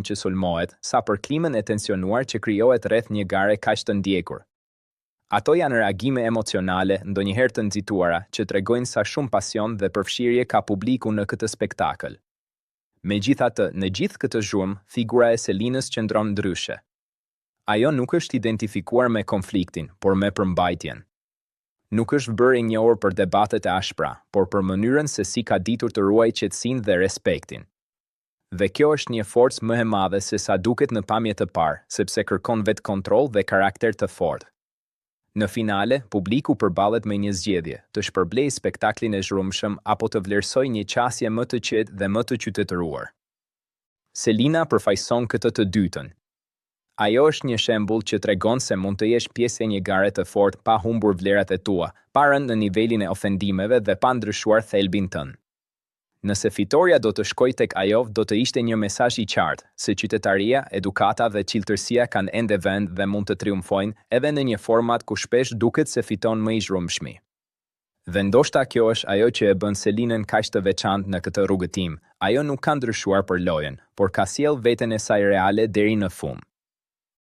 që sulmohet, sa për klimën e tensionuar që krijohet rreth një gare kaq të ndjekur. Ato janë reagime emocionale, ndonjëherë të nxituara, që tregojnë sa shumë pasion dhe përfshirje ka publiku në këtë spektakël. Megjithatë, në gjithë këtë zhurmë, figura e Selinës qëndron ndryshe. Ajo nuk është identifikuar me konfliktin, por me përmbajtjen. Nuk është bërë i njohur për debatet e ashpra, por për mënyrën se si ka ditur të ruajë qetësinë dhe respektin. Dhe kjo është një forcë më e madhe se sa duket në pamje të parë, sepse kërkon vetë kontroll dhe karakter të fortë. Në finale, publiku përballet me një zgjedhje, të shpërblejë spektaklin e zhrumshëm apo të vlerësojë një qasje më të qetë dhe më të qytetëruar. Selina përfaqëson këtë të dytën. Ajo është një shembull që tregon se mund të jesh pjesë e një gare të fortë pa humbur vlerat e tua, pa rënë në nivelin e ofendimeve dhe pa ndryshuar thelbin tënd. Nëse fitoria do të shkojë tek ajo, do të ishte një mesazh i qartë se qytetaria, edukata dhe çiltërsia kanë ende vend dhe mund të triumfojnë edhe në një format ku shpesh duket se fiton më i zhrumshmi. Dhe ndoshta kjo është ajo që e bën Selinën kaq të veçantë në këtë rrugëtim. Ajo nuk ka ndryshuar për lojën, por ka sjellë veten e saj reale deri në fund.